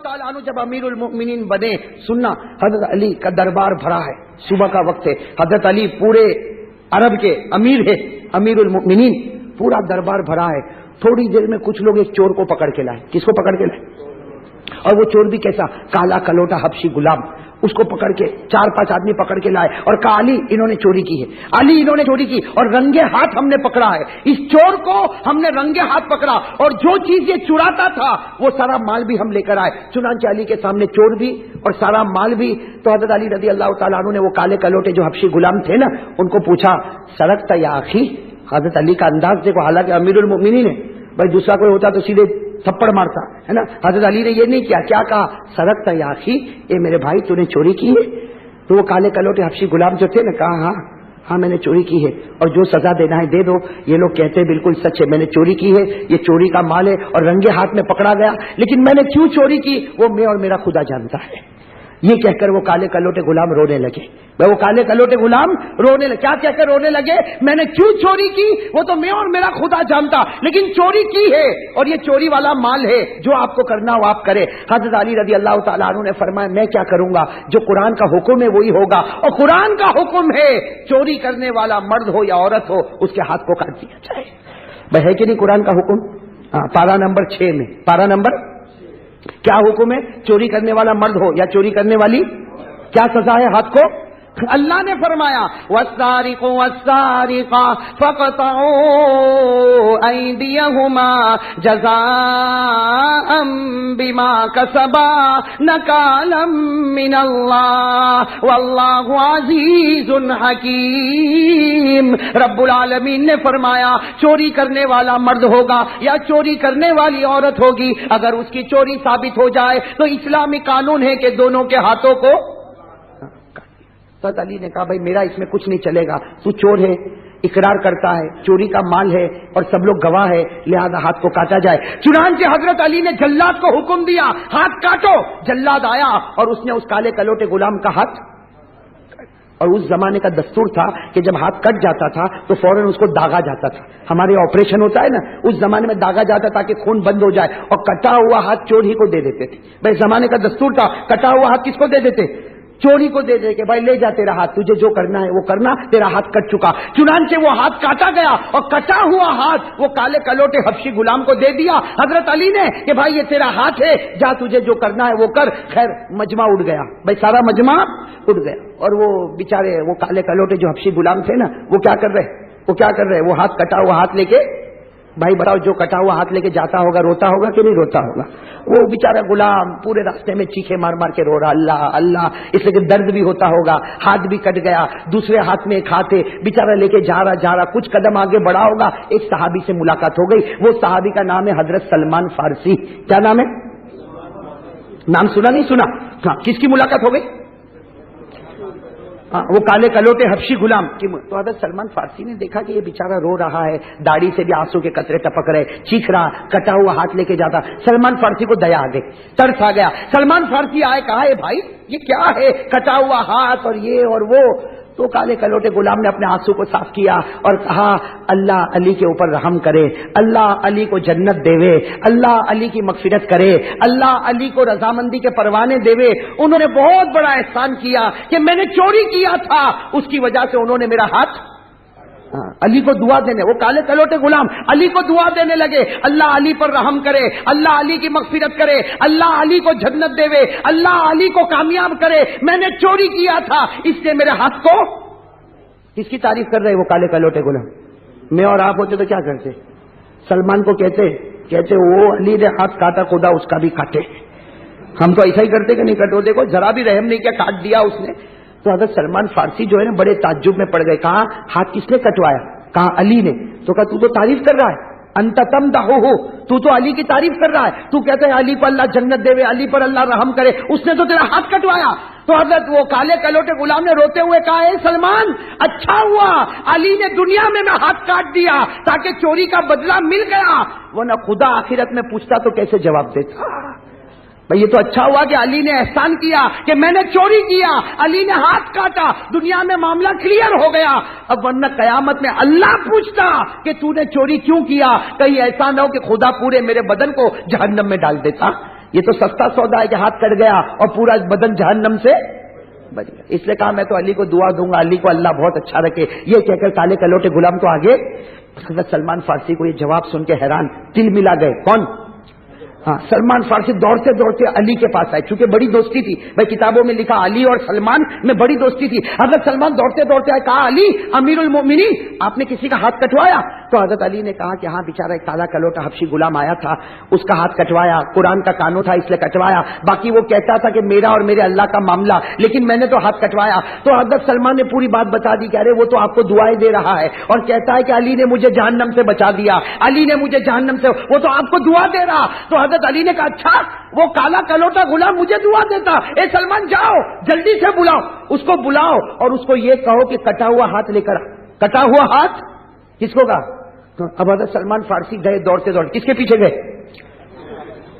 تعالیٰ عنہ جب امیر المؤمنین بنے، سننا حضرت علی کا دربار بھرا ہے، صبح کا وقت ہے، حضرت علی پورے عرب کے امیر ہے، امیر المؤمنین، پورا دربار بھرا ہے۔ تھوڑی دیر میں کچھ لوگ ایک چور کو پکڑ کے لائے۔ کس کو پکڑ کے لائے؟ اور وہ چور بھی کیسا؟ کالا کلوٹا حبشی غلام، اس کو پکڑ کے 4-5 آدمی پکڑ کے لائے اور کہا علی انہوں نے چوری کی ہے، علی انہوں نے چوری کی، اور رنگے ہاتھ ہم نے پکڑا ہے، اس چور کو ہم نے رنگے ہاتھ پکڑا، اور جو چیز یہ چراتا تھا وہ سارا مال بھی ہم لے کر آئے۔ چنانچہ علی کے سامنے چور بھی اور سارا مال بھی۔ تو حضرت علی رضی اللہ تعالیٰ عنہ نے وہ کالے کلوٹے جو حبشی غلام تھے نا، ان کو پوچھا سرقت یا اخی؟ حضرت علی کا انداز دیکھو، حالانکہ امیر المؤمنین ہے، بھائی دوسرا کوئی ہوتا تو سیدھے تھپڑ مارتا ہے نا، حضرت علی نے یہ نہیں کیا، کیا کہا؟ سرقت یا اخی، اے میرے بھائی تو نے چوری کی ہے؟ تو وہ کالے کلوٹے حبشی غلام جو تھے نا، کہا ہاں میں نے چوری کی ہے، اور جو سزا دینا ہے دے دو۔ یہ لوگ کہتے ہیں بالکل سچ ہے، میں نے چوری کی ہے، یہ چوری کا مال ہے اور رنگے ہاتھ میں پکڑا گیا، لیکن میں نے کیوں چوری کی وہ میں اور میرا خدا جانتا ہے۔ یہ کہہ کر وہ کالے کلوٹے غلام رونے لگے۔ وہ کالے کلوٹے غلام رونے لگے، کیا کہہ کر رونے لگے؟ میں نے کیوں چوری کی وہ تو میں اور میرا خدا جانتا، لیکن چوری کی ہے اور یہ چوری والا مال ہے، جو آپ کو کرنا ہو آپ کرے۔ حضرت علی رضی اللہ تعالیٰ عنہ نے فرمایا میں کیا کروں گا، جو قرآن کا حکم ہے وہی ہوگا، اور قرآن کا حکم ہے چوری کرنے والا مرد ہو یا عورت ہو اس کے ہاتھ کو کاٹ دیا جائے۔ بھائی ہے کہ نہیں قرآن کا حکم؟ پارہ نمبر 6 میں، پارہ نمبر کیا حکم ہے؟ چوری کرنے والا مرد ہو یا چوری کرنے والی، کیا سزا ہے ہاتھ کو؟ اللہ نے فرمایا والسارق والسارقة فاقطعوا أيديهما جزاء بما كسبا نكالا من الله والله عزيز حكيم۔ رب العالمین نے فرمایا چوری کرنے والا مرد ہوگا یا چوری کرنے والی عورت ہوگی، اگر اس کی چوری ثابت ہو جائے تو اسلامی قانون ہے کہ دونوں کے ہاتھوں کو۔ حضرت علی نے کہا بھائی میرا اس میں کچھ نہیں چلے گا، تو چور ہے، اقرار کرتا ہے، چوری کا مال ہے اور سب لوگ گواہ ہے، لہذا ہاتھ کو کاٹا جائے۔ چنانچہ حضرت علی نے جلاد کو حکم دیا ہاتھ کاٹو۔ جلاد آیا اور اس نے اس کالے کلوٹے غلام کا ہاتھ، اور اس زمانے کا دستور تھا کہ جب ہاتھ کٹ جاتا تھا تو فوراً اس کو داغا جاتا تھا۔ ہمارے آپریشن ہوتا ہے نا، اس زمانے میں داغا جاتا تاکہ خون بند ہو جائے، اور کٹا ہوا ہاتھ چور ہی کو دے دیتے تھے۔ بھائی زمانے کا دستور تھا، کٹا ہوا ہاتھ کس کو دے دیتے؟ چوری کو دے دے کہ بھائی لے جا تیرا ہاتھ، تجھے جو کرنا ہے وہ کرنا، تیرا ہاتھ کٹ چکا۔ چنانچہ وہ ہاتھ کاٹا گیا اور کٹا ہوا ہاتھ وہ کالے کلوٹے حبشی غلام کو دے دیا حضرت علی نے کہ بھائی یہ تیرا ہاتھ ہے، جا تجھے جو کرنا ہے وہ کر۔ خیر مجمع اٹھ گیا، بھائی سارا مجمع اٹھ گیا، اور وہ بیچارے وہ کالے کلوٹے جو حبشی غلام تھے نا، وہ کیا کر رہے؟ وہ ہاتھ کٹا ہوا ہاتھ لے کے، بھائی بتاؤ جو کٹا ہوا ہاتھ لے کے جاتا ہوگا روتا ہوگا کہ نہیں روتا ہوگا؟ وہ بیچارہ غلام پورے راستے میں چیخے مار مار کے رو رہا اللہ اللہ، اس لیے کہ درد بھی ہوتا ہوگا، ہاتھ بھی کٹ گیا، دوسرے ہاتھ میں ایک ہاتھ ہے، بیچارہ لے کے جا رہا، کچھ قدم آگے بڑھا ہوگا، ایک صحابی سے ملاقات ہو گئی۔ وہ صحابی کا نام ہے حضرت سلمان فارسی۔ کیا نام ہے؟ نام سنا نہیں سنا؟ ہاں، کس کی ملاقات ہو گئی؟ وہ کالے کلوٹے حبشی غلام کی۔ تو حضرت سلمان فارسی نے دیکھا کہ یہ بیچارہ رو رہا ہے، داڑھی سے بھی آنسو کے قطرے ٹپک رہے، چیخ رہا، کٹا ہوا ہاتھ لے کے جاتا۔ سلمان فارسی کو دیا آ گئی، ترس آ گیا۔ سلمان فارسی آئے، کہا اے بھائی یہ کیا ہے، کٹا ہوا ہاتھ اور یہ اور وہ؟ تو کالے کلوٹے غلام نے اپنے آنسو کو صاف کیا اور کہا اللہ علی کے اوپر رحم کرے، اللہ علی کو جنت دے، اللہ علی کی مغفرت کرے، اللہ علی کو رضامندی کے پروانے دے۔ انہوں نے بہت بڑا احسان کیا کہ میں نے چوری کیا تھا، اس کی وجہ سے انہوں نے میرا ہاتھ، علی کو دعا دینے، وہ کالے کلوٹے غلام علی کو دعا دینے لگے، اللہ علی پر رحم کرے، اللہ علی کی مغفرت کرے، اللہ علی کو جنت دے، اللہ علی کو کامیاب کرے، میں نے چوری کیا تھا اس نے میرے ہاتھ کو۔ کس کی تعریف کر رہے وہ کالے کلوٹے غلام؟ میں اور آپ ہوتے تو کیا کرتے؟ سلمان کو کہتے وہ علی نے ہاتھ کاٹا، خدا اس کا بھی کاٹے۔ ہم تو ایسا ہی کرتے کہ نہیں کٹو، دیکھو ذرا بھی رحم نہیں کیا، کاٹ دیا اس نے۔ تو حضرت سلمان فارسی جو ہے نا بڑے تعجب میں پڑ گئے، کہا ہاتھ کس نے کٹوایا؟ کہا علی نے۔ تو کہا تو تعریف کر رہا ہے، انت تمدحہ، تو علی کی تعریف کر رہا ہے، تو کہتے ہیں علی کو اللہ جنت دے، علی پر اللہ رحم کرے، اس نے تو تیرا ہاتھ کٹوایا۔ تو حضرت وہ کالے کلوٹے غلام نے روتے ہوئے کہا اے سلمان اچھا ہوا علی نے دنیا میں ہاتھ کاٹ دیا تاکہ چوری کا بدلہ مل گیا، ورنہ خدا آخرت میں پوچھتا تو کیسے جواب دیتا؟ یہ تو اچھا ہوا کہ علی نے احسان کیا کہ میں نے چوری کیا، علی نے ہاتھ کاٹا، دنیا میں معاملہ کلیئر ہو گیا۔ اب ورنہ قیامت میں اللہ پوچھتا کہ تو نے چوری کیوں کیا، کہیں ایسا نہ ہو کہ خدا پورے میرے بدن کو جہنم میں ڈال دیتا۔ یہ تو سستا سودا ہے کہ ہاتھ کٹ گیا اور پورا بدن جہنم سے بچ گیا. اس لیے کہا میں تو علی کو دعا دوں گا، علی کو اللہ بہت اچھا رکھے. یہ کہہ کر کالے کلوٹے غلام تو آگے. حضرت سلمان فارسی کو یہ جواب سن کے حیران، دل ملا گئے. کون؟ ہاں، سلمان فارسی دوڑتے دوڑتے علی کے پاس آئے، چونکہ بڑی دوستی تھی. بھائی کتابوں میں لکھا علی اور سلمان میں بڑی دوستی تھی. حضرت سلمان دوڑتے دوڑتے آئے، کہا علی امیر المومنین آپ نے کسی کا ہاتھ کٹوایا؟ تو حضرت علی نے کہا کہ ہاں بیچارہ ایک کالا کلوٹا حبشی غلام آیا تھا، اس کا ہاتھ کٹوایا، قرآن کا قانون تھا اس لیے کٹوایا، باقی وہ کہتا تھا کہ میرا اور میرے اللہ کا معاملہ، لیکن میں نے تو ہاتھ کٹوایا. تو حضرت سلمان نے پوری بات بتا دی کہ ارے وہ تو آپ کو دعائیں دے رہا ہے اور کہتا ہے کہ علی نے مجھے جہنم سے بچا دیا، علی نے مجھے جہنم سے، وہ تو آپ کو دعا دے رہا. تو حضرت علی نے کہا اچھا وہ کالا کلوٹا غلام مجھے دعا دیتا، اے سلمان جاؤ جلدی سے بلاؤ اس کو، بلاؤ اور اس کو یہ کہو کہ کٹا ہوا ہاتھ لے کر. کٹا ہوا ہاتھ کس کو کہا؟ تو اب حضرت سلمان فارسی گئے دوڑتے دوڑتے، کس کے پیچھے گئے؟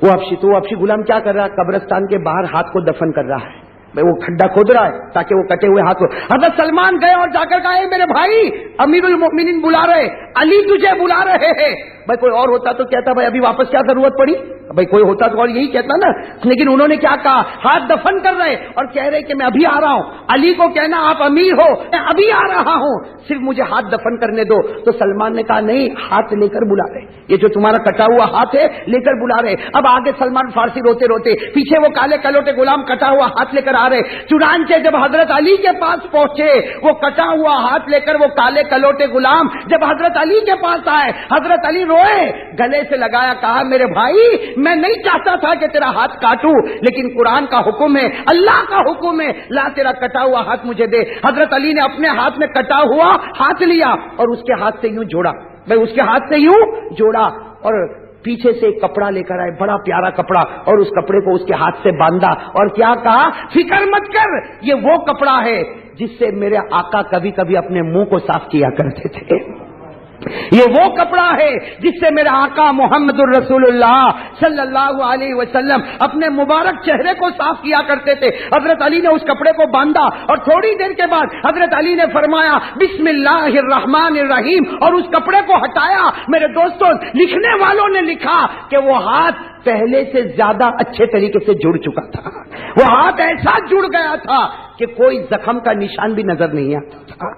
وہ حبشی. تو وہ حبشی غلام کیا کر رہا ہے؟ قبرستان کے باہر ہاتھ کو دفن کر رہا ہے، وہ کھڈا کھود رہا ہے تاکہ وہ کٹے ہوئے ہاتھ کو. حضرت سلمان گئے اور جا کر کہا اے میرے بھائی امیر المؤمنین بلا رہے، علی تجھے بلا رہے ہیں. بھائی کوئی اور ہوتا تو کہتا بھائی ابھی واپس کیا ضرورت پڑی، بھائی کوئی ہوتا تو اور یہی کہتا نا. لیکن انہوں نے کیا کہا؟ ہاتھ دفن کر رہے اور کہہ رہے کہ میں ابھی آ رہا ہوں. علی کو کہنا آپ امیر ہو، میں ابھی آ رہا ہوں، صرف مجھے ہاتھ دفن کرنے دو. تو سلمان نے کہا نہیں، ہاتھ لے کر بلا رہے، یہ جو تمہارا کٹا ہوا ہاتھ ہے لے کر بلا رہے. اب آگے سلمان فارسی روتے روتے، پیچھے وہ کالے کلوٹے غلام کٹا ہوا ہاتھ لے کر آ رہے. چنانچہ جب حضرت علی کے پاس پہنچے، وہ کٹا ہوا ہاتھ لے کر وہ کالے کلوٹے غلام جب حضرت علی کے پاس آئے، حضرت علی روئے، گلے سے لگایا، کہا میرے بھائی میں نہیں چاہتا تھا کہ تیرا ہاتھ کاٹوں، لیکن قرآن کا حکم ہے، اللہ کا حکم ہے، لا تیرا کٹا ہوا ہاتھ مجھے دے. حضرت علی نے اپنے ہاتھ میں کٹا ہوا ہاتھ لیا اور اس کے ہاتھ سے یوں جوڑا. بھائی اس کے ہاتھ سے یوں جوڑا اور پیچھے سے ایک کپڑا لے کر آئے، بڑا پیارا کپڑا، اور اس کپڑے کو اس کے ہاتھ سے باندھا اور کیا کہا؟ فکر مت کر، یہ وہ کپڑا ہے جس سے میرے آقا کبھی کبھی اپنے منہ کو صاف کیا کرتے تھے، یہ وہ کپڑا ہے جس سے میرا آقا محمد الرسول اللہ صلی اللہ علیہ وسلم اپنے مبارک چہرے کو صاف کیا کرتے تھے. حضرت علی نے اس کپڑے کو باندھا اور تھوڑی دیر کے بعد حضرت علی نے فرمایا بسم اللہ الرحمن الرحیم اور اس کپڑے کو ہٹایا. میرے دوستوں، لکھنے والوں نے لکھا کہ وہ ہاتھ پہلے سے زیادہ اچھے طریقے سے جڑ چکا تھا، وہ ہاتھ ایسا جڑ گیا تھا کہ کوئی زخم کا نشان بھی نظر نہیں آتا تھا.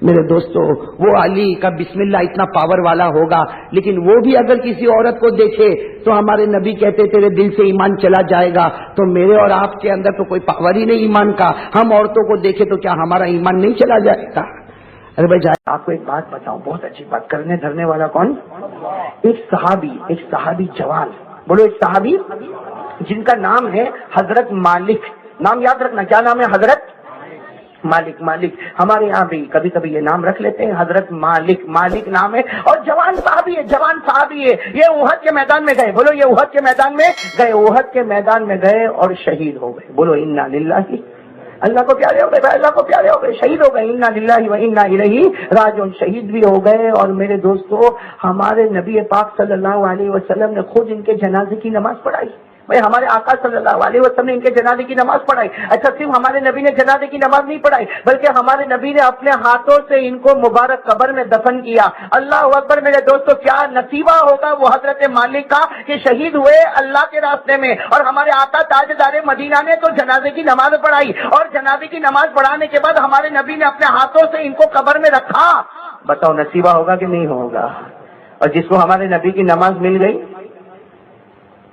میرے دوستو، وہ علی کا بسم اللہ اتنا پاور والا ہوگا، لیکن وہ بھی اگر کسی عورت کو دیکھے تو ہمارے نبی کہتے تیرے دل سے ایمان چلا جائے گا. تو میرے اور آپ کے اندر تو کوئی پاور ہی نہیں ایمان کا، ہم عورتوں کو دیکھے تو کیا ہمارا ایمان نہیں چلا جائے گا؟ ارے بھائی جائے. آپ کو ایک بات بتاؤں، بہت اچھی بات. کرنے دھرنے والا کون؟ ایک صحابی جوان، بولو ایک صحابی جن کا نام ہے حضرت مالک. نام یاد رکھنا، کیا نام ہے؟ حضرت مالک. ہمارے یہاں بھی کبھی کبھی یہ نام رکھ لیتے ہیں، حضرت مالک نام ہے، اور جوان صحابی ہے. یہ احد کے میدان میں گئے، بولو یہ احد کے میدان میں گئے، احد کے میدان میں گئے اور شہید ہو گئے. بولو انا للہ، اللہ کو پیارے ہو گئے، اللہ کو پیارے ہو گئے، شہید ہو گئے. انا للہ و انا الیہ راجعون، شہید بھی ہو گئے. اور میرے دوستو، ہمارے نبی پاک صلی اللہ علیہ وسلم نے خود ان کے جنازے کی نماز پڑھائی. بھائی ہمارے آقا صلی اللہ علیہ وسلم نے ان کے جنازے کی نماز پڑھائی. اچھا، صرف ہمارے نبی نے جنازے کی نماز نہیں پڑھائی، بلکہ ہمارے نبی نے اپنے ہاتھوں سے ان کو مبارک قبر میں دفن کیا. اللہ اکبر. میرے دوستو، کیا نصیبہ ہوگا وہ حضرت مالک کا کہ شہید ہوئے اللہ کے راستے میں، اور ہمارے آقا تاجدار مدینہ نے تو جنازے کی نماز پڑھائی، اور جنازے کی نماز پڑھانے کے بعد ہمارے نبی نے اپنے ہاتھوں سے ان کو قبر میں رکھا. بتاؤ نصیبہ ہوگا کہ نہیں ہوگا؟ اور جس کو ہمارے نبی کی نماز مل گئی،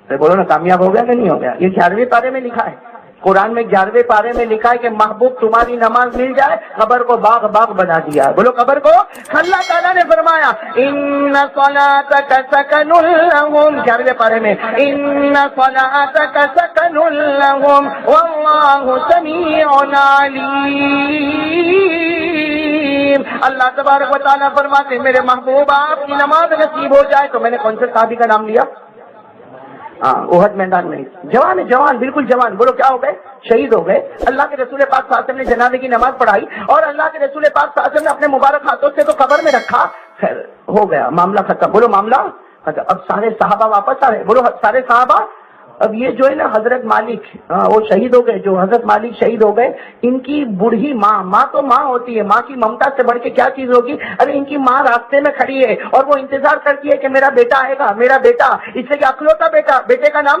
بولو نا کامیاب ہو گیا کہ نہیں ہو گیا؟ یہ 11ویں پارے میں لکھا ہے، قرآن میں 11ویں پارے میں لکھا ہے کہ محبوب تمہاری نماز مل جائے، قبر کو باغ بنا دیا. بولو قبر کو. اللہ تعالیٰ نے فرمایا ان صلاتک سکن لہم، 11ویں پارے میں ان صلاتک سکن لہم واللہ سمیع علیم. اللہ تبارک و تعالیٰ فرماتے میرے محبوب آپ کی نماز نصیب ہو جائے. تو میں نے کون سے صحابی کا نام لیا؟ احد میدان میں جوان بالکل جوان. بولو کیا ہو گئے؟ شہید ہو گئے. اللہ کے رسول پاک صلی اللہ علیہ وسلم نے جنازے کی نماز پڑھائی اور اللہ کے رسول پاک صلی اللہ علیہ وسلم نے اپنے مبارک ہاتھوں سے تو قبر میں رکھا. خیر ہو گیا، معاملہ ختم. بولو معاملہ ختم. اب سارے صحابہ واپس آ رہے. بولو سارے صحابہ. اب یہ جو ہے نا حضرت مالک، وہ شہید ہو گئے. جو حضرت مالک شہید ہو گئے، ان کی بوڑھی ماں تو ماں ہوتی ہے، ماں کی ممتا سے بڑھ کے کیا چیز ہوگی؟ ارے ان کی ماں راستے میں کھڑی ہے اور وہ انتظار کرتی ہے کہ میرا بیٹا آئے گا، میرا بیٹا. اس لیے کہ اکلوتا بیٹے کا نام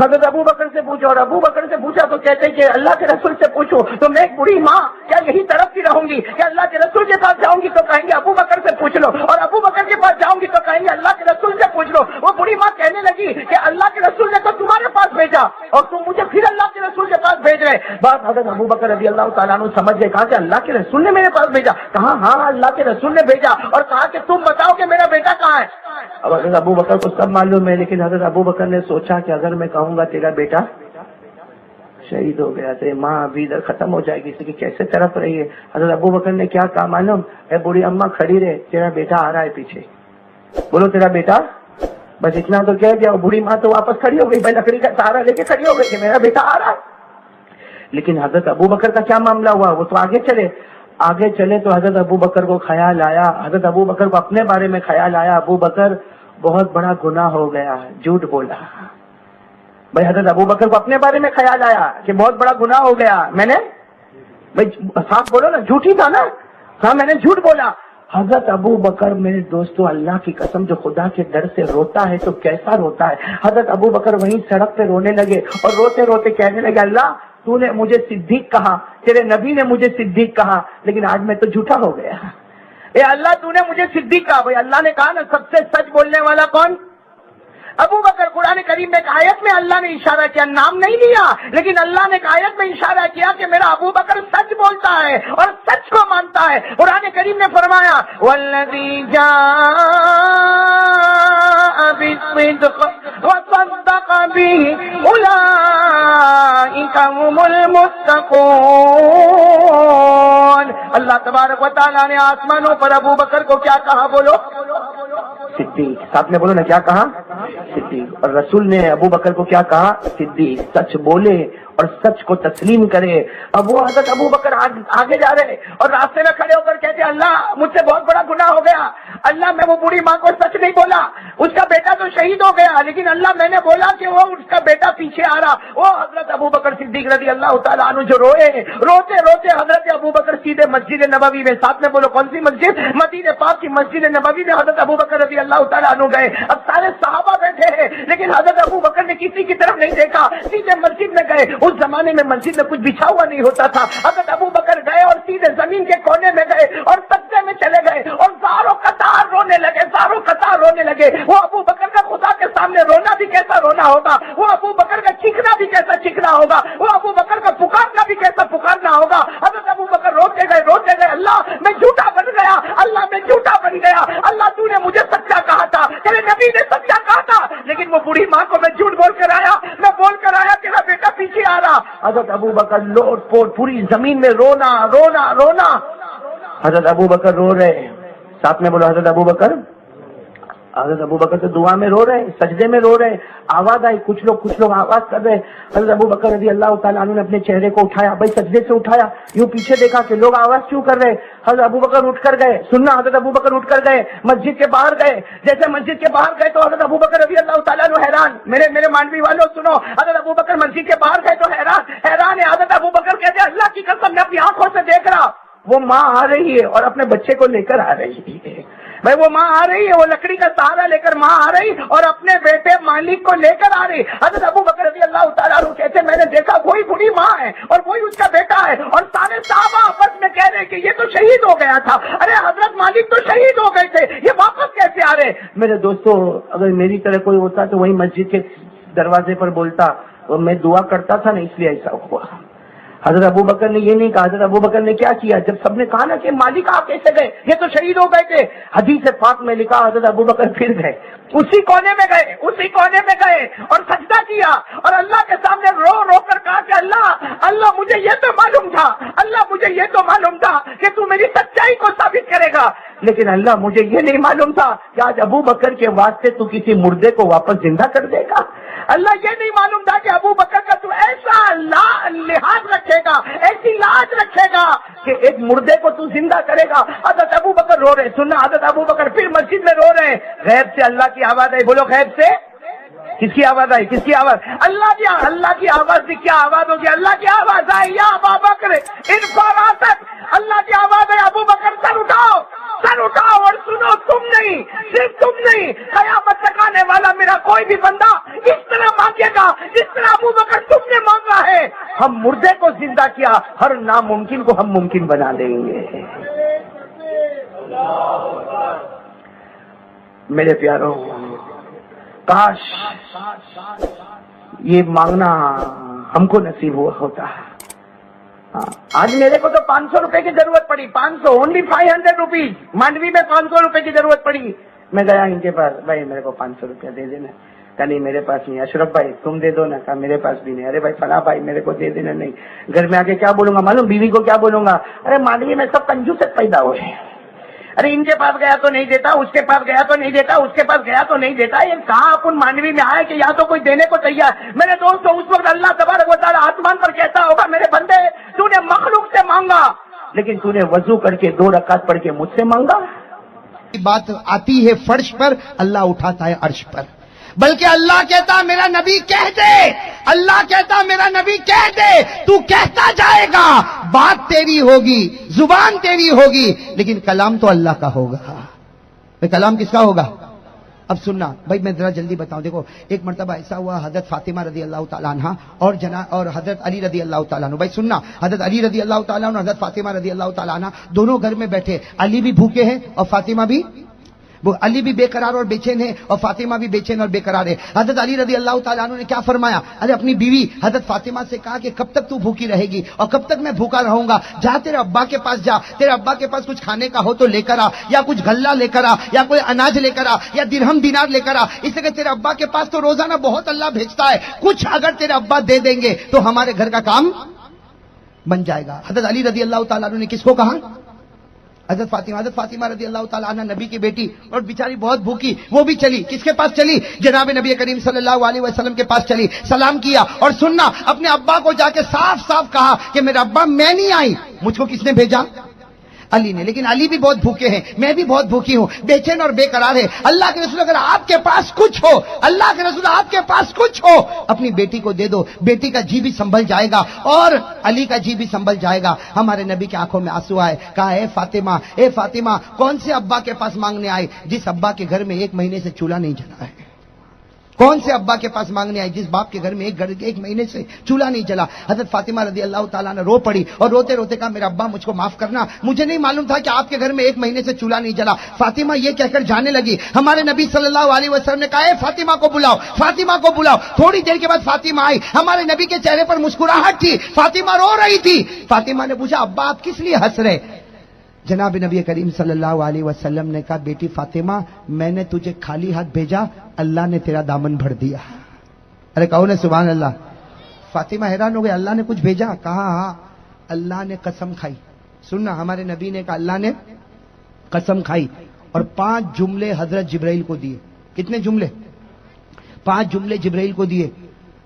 حضرت ابو بکر سے پوچھو، اور ابو بکر سے پوچھا تو کہتے کہ اللہ کے رسول سے پوچھو۔ تو میں ایک بوڑھی ماں کیا یہی تڑپتی رہوں گی کہ اللہ کے رسول کے پاس جاؤں گی تو کہیں گے ابو بکر سے پوچھ لو، اور ابو بکر کے پاس جاؤں گی تو کہیں گے اللہ کے رسول سے پوچھ لو۔ وہ بوڑھی ماں کہنے لگی کہ اللہ کے رسول نے تو تمہارے پاس بھیجا اور تم مجھے پھر اللہ کے رسول کے پاس بھیج رہے۔ بات حضرت ابو بکر رضی اللہ تعالیٰ عنہ سمجھ گئے، کہا کہ اللہ کے رسول نے میرے پاس بھیجا؟ کہا ہاں اللہ کے رسول نے بھیجا، اور کہا کہ تم بتاؤ کہ میرا بیٹا کہاں ہے؟ اب حضرت ابو بکر کو سب معلوم ہے، لیکن حضرت ابو بکر نے سوچا کہ اگر میں کہوں گا تیرا بیٹا شہید ہو گیا تو ماں ابھی ادھر ختم ہو جائے گی، اس کی کیسے طرف رہی ہے۔ حضرت ابو بکر نے کیا کہا معلوم؟ اے بوڑھی اماں کھڑی رہے، تیرا بیٹا آ رہا ہے پیچھے، بولو تیرا بیٹا۔ بس اتنا تو کہہ دیا، بوڑھی ماں تو واپس کھڑی ہو گئی، بھائی لکڑی کا سہارا لے کے کھڑی ہو گئی کہ میرا بیٹا آ رہا ہے۔ لیکن حضرت ابو بکر کا کیا معاملہ ہوا؟ وہ تو آگے چلے تو حضرت ابو بکر کو خیال آیا، حضرت ابو بکر کو اپنے بارے میں خیال آیا، ابو بکر بہت بڑا گناہ ہو گیا، جھوٹ بولا۔ بھائی حضرت ابو بکر کو اپنے بارے میں خیال آیا کہ بہت بڑا گناہ ہو گیا، میں نے بھائی صاف بولو نا، جھوٹ ہی تھا نا، ہاں میں نے جھوٹ بولا۔ حضرت ابو بکر میرے دوستوں اللہ کی قسم جو خدا کے ڈر سے روتا ہے تو کیسا روتا ہے۔ حضرت ابو بکر وہیں سڑک پہ رونے لگے اور روتے روتے کہنے لگے اللہ تو نے مجھے صدیق کہا، تیرے نبی نے مجھے صدیق کہا، لیکن آج میں تو جھوٹا ہو گیا۔ اے اللہ تو نے مجھے صدیق کہا، بھائی اللہ نے کہا نا سب سے سچ بولنے والا کون؟ ابو بکر۔ قرآن کریم میں ایک آیت میں اللہ نے اشارہ کیا، نام نہیں لیا، لیکن اللہ نے ایک آیت میں اشارہ کیا کہ میرا ابو بکر سچ بولتا ہے اور سچ کو مانتا ہے۔ قرآن کریم نے فرمایا والذی جاء بالصدق وصدق به اولئک هم المتقون۔ اللہ تبارک و تعالیٰ نے آسمانوں پر ابو بکر کو کیا کہا؟ بولو صدیق، ساتھ میں بولو نا، کیا کہا؟ صدیق۔ اور رسول نے ابو بکر کو کیا کہا؟ صدیق، سچ بولے اور سچ کو تسلیم کرے۔ اب وہ حضرت ابو بکر آگے جا رہے اور راستے میں کھڑے ہو کر کہتے اللہ مجھ سے بہت بڑا گناہ ہو گیا، اللہ میں وہ بوڑھی ماں کو سچ نہیں بولا، اس کا بیٹا تو شہید ہو گیا، لیکن اللہ میں نے بولا کہ وہ اس کا بیٹا پیچھے آ رہا۔ وہ حضرت ابو بکر صدیق رضی اللہ تعالیٰ عنہ جو روئے، روتے روتے حضرت ابو بکر سیدھے مسجد نبوی میں، ساتھ میں بولو کون سی مسجد؟ مدینہ پاک کی مسجد نبوی میں حضرت ابو بکر رضی اللہ تعالیٰ عنہ گئے۔ اب سارے صحابہ بیٹھے ہیں لیکن حضرت ابو بکر نے کسی کی طرف نہیں دیکھا، سیدھے مسجد میں گئے۔ اس زمانے میں مسجد میں کچھ بچھا ہوا نہیں ہوتا تھا۔ حضرت ابو بکر گئے اور سیدھے زمین کے کونے میں گئے اور سجدے میں چلے گئے اور زاروں قطار رونے لگے، زاروں قطار رونے لگے۔ وہ ابو بکر کا خدا کے سامنے رونا بھی کیسا رونا ہوگا، وہ ابو بکر کا چیخنا بھی کیسا چیخنا ہوگا، وہ ابو بکر کا پکارنا بھی کیسا پکارنا ہوگا۔ حضرت ابو بکر روتے گئے، اللہ میں جھوٹا بن گیا، اللہ میں جھوٹا بن گیا، اللہ تو نے مجھے سچا کہا تھا، تیرے نبی نے سچا کہا تھا، لیکن وہ بوڑھی ماں کو میں جھوٹ بول کر آیا تیرا بیٹا پیچھے آ رہا۔ حضرت ابو بکر لوٹ پوٹ پوری زمین میں رونا رونا رونا۔ حضرت ابو بکر رو رہے، ساتھ میں بولو حضرت ابو بکر تو دعا میں رو رہے، سجدے میں رو رہے۔ آواز آئی، کچھ لوگ آواز کر رہے۔ حضرت ابو بکر رضی اللہ تعالیٰ عنہ نے اپنے چہرے کو اٹھایا، بھائی سجدے سے اٹھایا، یوں پیچھے دیکھا کہ لوگ آواز کیوں کر رہے۔ حضرت ابو بکر اٹھ کر گئے، سننا، حضرت ابو بکر اٹھ کر گئے، مسجد کے باہر گئے۔ جیسے مسجد کے باہر گئے تو حضرت ابو بکر رضی اللہ تعالیٰ عنہ حیران، میرے مانوی والوں سنو، حضرت ابو بکر مسجد کے باہر گئے تو حیران ہے۔ حضرت ابو بکر کہتے ہیں اللہ کی قسم میں اپنی آنکھوں سے دیکھ رہا، وہ ماں آ رہی ہے اور اپنے بچے کو لے کر آ رہی ہے۔ بھائی وہ ماں آ رہی ہے، وہ لکڑی کا سہارا لے کر ماں آ رہی اور اپنے بیٹے مالک کو لے کر آ رہی۔ حضرت ابو بکر رضی اللہ تعالیٰ عنہ کہتے میں نے دیکھا وہی بوڑھی ماں ہے اور وہی اس کا بیٹا ہے، اور سارے صحابہ آپس میں کہہ رہے کہ یہ تو شہید ہو گیا تھا، ارے حضرت مالک تو شہید ہو گئے تھے، یہ واپس کیسے آ رہے؟ میرے دوستو اگر میری طرح کوئی ہوتا تو وہی مسجد کے دروازے پر بولتا، اور میں دعا کرتا تھا نا، اس لیے ایسا ہوا۔ حضرت ابو بکر نے یہ نہیں کہا، حضرت ابو بکر نے کیا کیا؟ جب سب نے کہا نا کہ مالک آپ کیسے گئے، یہ تو شہید ہو گئے تھے، حدیث پاک میں لکھا حضرت ابو بکر پھر گئے، اسی کونے میں گئے اور سجدہ کیا اور اللہ کے سامنے رو رو کر کہا کہ اللہ مجھے یہ تو معلوم تھا، اللہ مجھے یہ تو معلوم تھا کہ تو میری سچائی کو ثابت کرے گا، لیکن اللہ مجھے یہ نہیں معلوم تھا کہ آج ابو بکر کے واسطے تو کسی مردے کو واپس زندہ کر دے گا۔ اللہ یہ نہیں معلوم تھا کہ ابو بکر کا تو ایسا لحاظ رکھے گا، ایسی لاج رکھے گا کہ ایک مردے کو تو زندہ کرے گا۔ حضرت ابو بکر رو رہے، سننا، حضرت ابو بکر پھر مسجد میں رو رہے ہیں۔ غیب سے اللہ کی آواز آئی، بولو غیب سے کس کی آواز آئی؟ کس کی آواز؟ اللہ کی آواز سے کیا آواز ہوگی؟ اللہ کی آواز آئی، یا ابا بکر ان فراست، اللہ کی آواز ہے ابو بکر سر سر اٹھاؤ اور سنو، تم نہیں، صرف تم نہیں، قیامت تک آنے والا میرا کوئی بھی بندہ اس طرح مانگے گا جس طرح ابو بکر تم نے مانگا ہے. ہم مردے کو زندہ کیا، ہر ناممکن کو ہم ممکن بنا دیں گے. میرے پیاروں، کاش یہ مانگنا ہم کو نصیب ہوا ہوتا. آج میرے کو تو 500 روپے کی ضرورت پڑی، 500 اونلی 500 روپیز. مانڈوی میں 500 روپے کی ضرورت پڑی. میں گیا ان کے پاس، بھائی میرے کو 500 روپیہ دے دینا. کہا نہیں میرے پاس نہیں. اشرف بھائی تم دے دو نا. کہا میرے پاس بھی نہیں. ارے بھائی فلاں بھائی میرے کو دے دینا. نہیں. گھر میں آ کے کیا بولوں گا معلوم؟ بیوی کو کیا بولوں گا؟ ارے مانڈوی میں سب کنجوس پیدا ہوئے ہیں. ارے ان کے پاس گیا تو نہیں دیتا، اس کے پاس گیا تو نہیں دیتا، اس کے پاس گیا تو نہیں دیتا. یہ کہاں اپن مانڈوی میں آئے کہ یا تو کوئی دینے کو تیار. میرے دوستوں، اس وقت اللہ تبارک و تعالیٰ آسمان پر کہتا ہوگا میرے بندے تو نے مخلوق سے مانگا لیکن تو نے وضو کر کے 2 رکعت پڑھ کے مجھ سے مانگا. بات آتی ہے فرش پر، اللہ اٹھاتا ہے عرش پر. بلکہ اللہ کہتا میرا نبی کہہ دے، اللہ کہتا میرا نبی کہہ دے، تو کہتا جائے گا، بات تیری ہوگی، زبان تیری ہوگی، لیکن کلام تو اللہ کا ہوگا. کلام کس کا ہوگا؟ اب سننا بھائی، میں ذرا جلدی بتاؤں. دیکھو ایک مرتبہ ایسا ہوا، حضرت فاطمہ رضی اللہ تعالیٰ عنہ اور حضرت علی رضی اللہ تعالیٰ عنہ. بھائی سننا، حضرت علی رضی اللہ تعالیٰ عنہ، حضرت فاطمہ رضی اللہ تعالیٰ عنہ دونوں گھر میں بیٹھے. علی بھی بھوکے ہیں اور فاطمہ بھی، علی بھی بے قرار اور بے چین ہے اور فاطمہ بھی بے چین اور بے قرار ہے. حضرت علی رضی اللہ تعالیٰ عنہ نے کیا فرمایا؟ ارے اپنی بیوی حضرت فاطمہ سے کہا کہ کب تک تو بھوکی رہے گی اور کب تک میں بھوکا رہوں گا؟ جا تیرے ابا کے پاس جا، تیرے ابا کے پاس کچھ کھانے کا ہو تو لے کر آ، یا کچھ غلہ لے کر آ، یا کوئی اناج لے کر آ، یا درہم دینار لے کر آ. اس لیے کہ تیرے ابا کے پاس تو روزانہ بہت اللہ بھیجتا ہے، کچھ اگر تیرے ابا دے دیں گے تو ہمارے گھر کا کام بن جائے گا. حضرت علی رضی اللہ تعالیٰ عنہ نے کس کو کہا؟ حضرت فاطمہ رضی اللہ تعالیٰ عنہ نبی کی بیٹی اور بیچاری بہت بھوکی، وہ بھی چلی. کس کے پاس چلی؟ جناب نبی کریم صلی اللہ علیہ وسلم کے پاس چلی، سلام کیا اور سننا اپنے ابا کو جا کے صاف صاف کہا کہ میرا ابا میں نہیں آئی، مجھ کو کس نے بھیجا؟ علی نے. لیکن علی بھی بہت بھوکے ہیں، میں بھی بہت بھوکی ہوں، بے چین اور بے قرار ہے. اللہ کے رسول اگر آپ کے پاس کچھ ہو، اللہ کے رسول آپ کے پاس کچھ ہو، اپنی بیٹی کو دے دو، بیٹی کا جی بھی سنبھل جائے گا اور علی کا جی بھی سنبھل جائے گا. ہمارے نبی کی آنکھوں میں آنسو آئے. کہا اے فاطمہ کون سے ابا کے پاس مانگنے آئے جس ابا کے گھر میں 1 مہینے سے چولہا نہیں جلا ہے؟ کون سے ابا کے پاس مانگنے آئے جس باپ کے گھر میں 1 مہینے سے چولہا نہیں جلا؟ حضرت فاطمہ رضی اللہ تعالیٰ نے رو پڑی اور روتے روتے کہا میرا ابا مجھ کو معاف کرنا، مجھے نہیں معلوم تھا کہ آپ کے گھر میں 1 مہینے سے چولہا نہیں جلا. فاطمہ یہ کہہ کر جانے لگی. ہمارے نبی صلی اللہ علیہ وسلم نے کہا اے فاطمہ کو بلاؤ، فاطمہ کو بلاؤ. تھوڑی دیر کے بعد فاطمہ آئی. ہمارے نبی کے چہرے پر مسکراہٹ تھی، فاطمہ رو رہی تھی. فاطمہ نے پوچھا ابا آپ کس لیے ہنس رہے؟ جناب نبی کریم صلی اللہ علیہ وسلم نے کہا بیٹی فاطمہ میں نے تجھے خالی ہاتھ بھیجا، اللہ نے تیرا دامن بھر دیا. ارے کہو نا سبحان اللہ. فاطمہ حیران ہو گئی، اللہ نے کچھ بھیجا؟ کہا ہاں اللہ نے قسم کھائی. سننا ہمارے نبی نے کہا اللہ نے قسم کھائی اور 5 جملے حضرت جبرائیل کو دیے. کتنے جملے؟ 5 جملے جبرائیل کو دیے.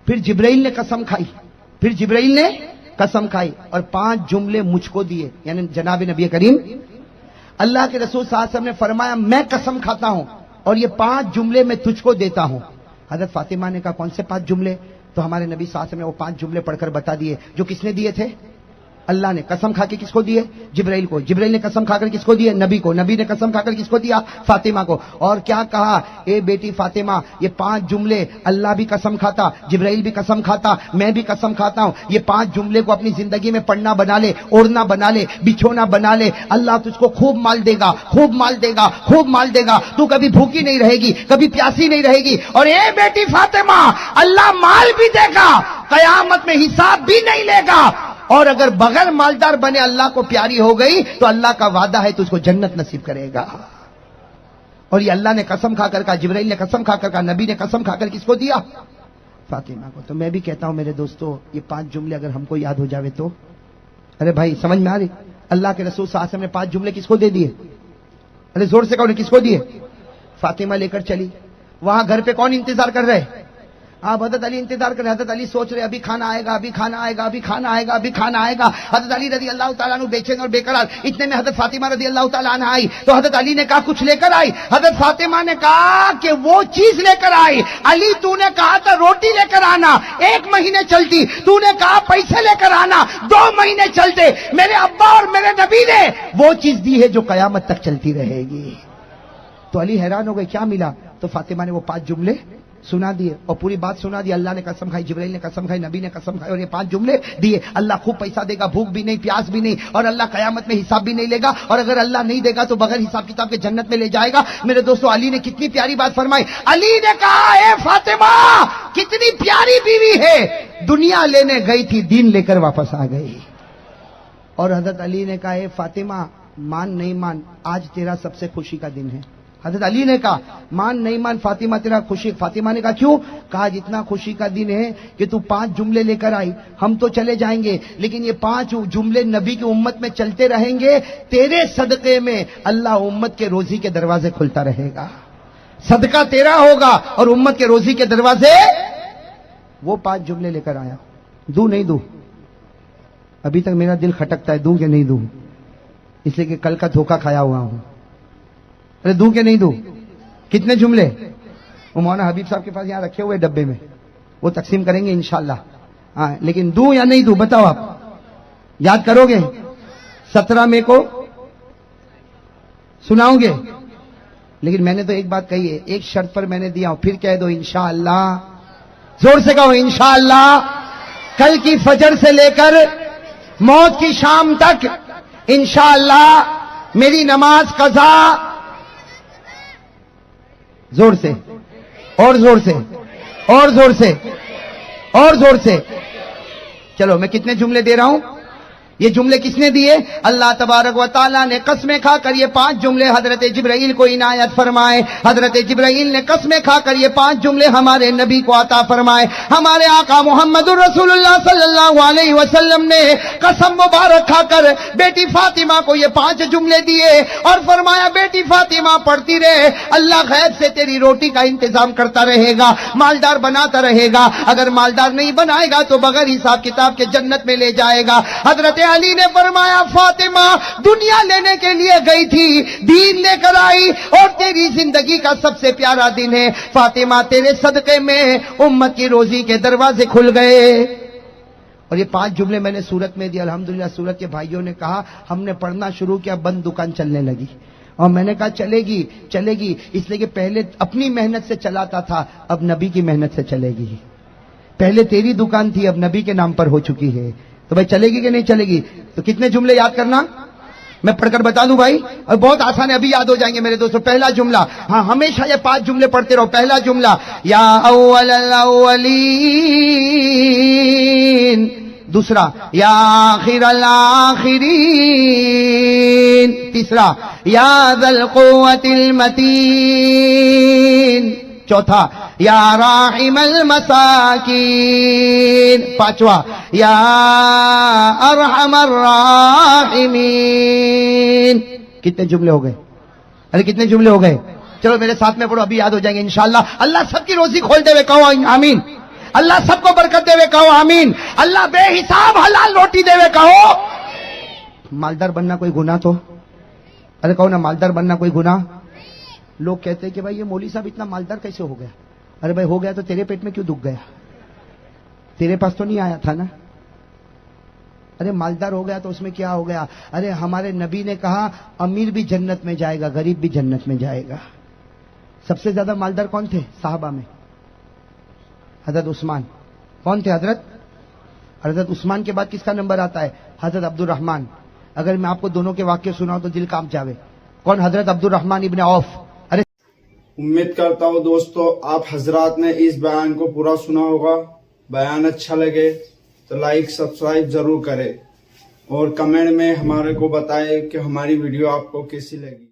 پھر جبرائیل نے قسم کھائی، پھر جبرائیل نے قسم کھائی اور 5 جملے مجھ کو دیے، یعنی جناب نبی کریم. اللہ کے رسول صلی اللہ علیہ وسلم نے فرمایا میں قسم کھاتا ہوں اور یہ 5 جملے میں تجھ کو دیتا ہوں. حضرت فاطمہ نے کہا کون سے 5 جملے؟ تو ہمارے نبی صلی اللہ علیہ وسلم نے وہ 5 جملے پڑھ کر بتا دیے جو کس نے دیے تھے؟ اللہ نے. قسم کھا کے کس کو دیے؟ جبرائیل کو. جبرائیل نے قسم کھا کر کس کو دیے؟ نبی کو. نبی نے قسم کھا کر کس کو دیا؟ فاطمہ کو. اور کیا کہا اے بیٹی فاطمہ یہ 5 جملے اللہ بھی قسم کھاتا، جبرائیل بھی قسم کھاتا، میں بھی قسم کھاتا ہوں. یہ 5 جملے کو اپنی زندگی میں پڑھنا بنا لے، اوڑھنا بنا لے، بچھونا بنا لے. اللہ تجھ کو خوب مال دے گا، خوب مال دے گا، خوب مال دے گا. تو کبھی بھوکی نہیں رہے گی، کبھی پیاسی نہیں رہے گی. اور اے بیٹی فاطمہ اللہ مال بھی دے گا، قیامت میں حساب بھی نہیں لے گا. اور اگر بغیر مالدار بنے اللہ کو پیاری ہو گئی تو اللہ کا وعدہ ہے تو اس کو جنت نصیب کرے گا. اور یہ اللہ نے قسم کھا کر کہا، جبرائیل نے قسم کھا کر کہا، نبی نے قسم کھا کر کس کو دیا؟ فاطمہ کو. تو میں بھی کہتا ہوں میرے دوستو یہ 5 جملے اگر ہم کو یاد ہو جاوے تو، ارے بھائی سمجھ میں آ رہی؟ اللہ کے رسول صلی اللہ علیہ وسلم نے 5 جملے کس کو دے دیے؟ ارے زور سے کہو کس کو دیے؟ فاطمہ لے کر چلی. وہاں گھر پہ کون انتظار کر رہے؟ آپ حضرت علی انتظار کریں. حضرت علی سوچ رہے ابھی کھانا آئے گا, ابھی کھانا آئے گا, ابھی کھانا آئے گا, ابھی کھانا آئے گا. حضرت علی رضی اللہ تعالیٰ عنہ بے چین اور بے قرار. اتنے میں حضرت فاطمہ رضی اللہ تعالیٰ عنہ آئی تو حضرت علی نے کہا کچھ لے کر آئی. حضرت فاطمہ نے کہا کہ وہ چیز لے کر آئی. علی تو نے کہا تھا روٹی لے کر آنا, 1 مہینے چلتی. تو نے کہا پیسے لے کر آنا, 2 مہینے چلتے. میرے ابا اور میرے نبی نے وہ چیز دی ہے جو قیامت تک چلتی رہے گی. تو علی حیران ہو گئے کیا ملا. تو فاطمہ نے وہ 5 جملے سنا دیے اور پوری بات سنا دی. اللہ نے قسم کھائی, جبرائیل نے قسم کھائی, نبی نے قسم کھائی اور یہ 5 جملے دیے. اللہ خوب پیسہ دے گا, بھوک بھی نہیں, پیاس بھی نہیں, اور اللہ قیامت میں حساب بھی نہیں لے گا, اور اگر اللہ نہیں دے گا تو بغیر حساب کتاب کے جنت میں لے جائے گا. میرے دوستو علی نے کتنی پیاری بات فرمائی. علی نے کہا اے فاطمہ کتنی پیاری بیوی ہے, دنیا لینے گئی تھی دین لے کر واپس آ گئی. اور حضرت علی نے کہا اے فاطمہ مان نہیں مان, آج تیرا سب سے خوشی کا دن ہے. حضرت علی نے کہا مان نہیں مان فاطمہ تیرا خوشی. فاطمہ نے کہا کیوں. کہا جتنا خوشی کا دن ہے کہ تو 5 جملے لے کر آئی, ہم تو چلے جائیں گے لیکن یہ 5 جملے نبی کی امت میں چلتے رہیں گے. تیرے صدقے میں اللہ امت کے روزی کے دروازے کھلتا رہے گا. صدقہ تیرا ہوگا اور امت کے روزی کے دروازے. وہ 5 جملے لے کر آیا. دوں نہیں دوں, ابھی تک میرا دل کھٹکتا ہے دوں کہ نہیں دوں, اس لیے کہ کل کا دھوکہ کھایا ہوا ہوں. ارے دوں کہ نہیں دوں. کتنے جملے وہ مولانا حبیب صاحب کے پاس یہاں رکھے ہوئے ڈبے میں, وہ تقسیم کریں گے انشاءاللہ. ہاں لیکن دوں یا نہیں دوں بتاؤ, آپ یاد کرو گے. 17 مئی کو سناؤں گے. لیکن میں نے تو ایک بات کہی ہے, ایک شرط پر میں نے دیا ہوں, پھر کہہ دو انشاءاللہ. زور سے کہو انشاءاللہ. کل کی فجر سے لے کر موت کی شام تک انشاءاللہ میری نماز قضا. زور سے اور زور سے اور زور سے اور زور سے. چلو میں کتنے جملے دے رہا ہوں. یہ جملے کس نے دیے؟ اللہ تبارک و تعالیٰ نے قسمیں کھا کر یہ 5 جملے حضرت جبرائیل کو عنایت فرمائے. حضرت جبرائیل نے قسمیں کھا کر یہ 5 جملے ہمارے نبی کو عطا فرمائے. ہمارے آقا محمد الرسول اللہ صلی اللہ علیہ وسلم نے قسم مبارک کھا کر بیٹی فاطمہ کو یہ 5 جملے دیے اور فرمایا بیٹی فاطمہ پڑھتی رہے, اللہ غیب سے تیری روٹی کا انتظام کرتا رہے گا, مالدار بناتا رہے گا. اگر مالدار نہیں بنائے گا تو بغیر حساب کتاب کے جنت میں لے جائے گا. حضرت علی نے فرمایا فاطمہ دنیا لینے کے لیے گئی تھی, دین لے کر آئی, اور تیری زندگی کا سب سے پیارا دن ہے. فاطمہ تیرے صدقے میں امت کی روزی کے دروازے کھل گئے. اور یہ 5 جملے میں نے سورت میں دی. الحمدللہ سورت کے بھائیوں نے کہا ہم نے پڑھنا شروع کیا, بند دکان چلنے لگی. اور میں نے کہا چلے گی چلے گی, اس لیے کہ پہلے اپنی محنت سے چلاتا تھا, اب نبی کی محنت سے چلے گی. پہلے تیری دکان تھی, اب نبی کے نام پر ہو چکی ہے. تو بھائی چلے گی کہ نہیں چلے گی؟ تو کتنے جملے یاد کرنا, میں پڑھ کر بتا دوں بھائی, اور بہت آسان ہے, ابھی یاد ہو جائیں گے میرے دوستو. پہلا جملہ, ہاں ہمیشہ یہ 5 جملے پڑھتے رہو. پہلا جملہ یا اول الاولین. دوسرا یا آخر الاخرین. تیسرا یا ذا القوة المتین. چوتھا یا راحم المساکین. پانچواں یا ارحم الراحمین. کتنے جملے ہو گئے؟ ارے کتنے جملے ہو گئے؟ چلو میرے ساتھ میں پڑھو, ابھی یاد ہو جائیں گے انشاءاللہ. اللہ سب کی روزی کھولتے ہوئے کہو آمین. اللہ سب کو برکت دے ہوئے کہو آمین. اللہ بے حساب حلال روٹی دے ہوئے کہو. مالدار بننا کوئی گناہ تو, ارے کہو نا مالدار بننا کوئی گناہ. لوگ کہتے ہیں کہ بھائی یہ مولوی صاحب اتنا مالدار کیسے ہو گیا؟ ارے بھائی ہو گیا تو تیرے پیٹ میں کیوں دکھ گیا؟ تیرے پاس تو نہیں آیا تھا نا. ارے مالدار ہو گیا تو اس میں کیا ہو گیا؟ ارے ہمارے نبی نے کہا امیر بھی جنت میں جائے گا, غریب بھی جنت میں جائے گا. سب سے زیادہ مالدار کون تھے صحابہ میں؟ حضرت عثمان. کون تھے حضرت عثمان کے بعد کس کا نمبر آتا ہے؟ حضرت عبد الرحمن. اگر میں آپ کو دونوں کے واقعے سناؤں تو دل کانپ جاوے. کون؟ حضرت عبد الرحمن ابن عوف. امید کرتا ہوں دوستو آپ حضرات نے اس بیان کو پورا سنا ہوگا. بیان اچھا لگے تو لائک سبسکرائب ضرور کرے اور کمنٹ میں ہمارے کو بتائے کہ ہماری ویڈیو آپ کو کیسی لگی.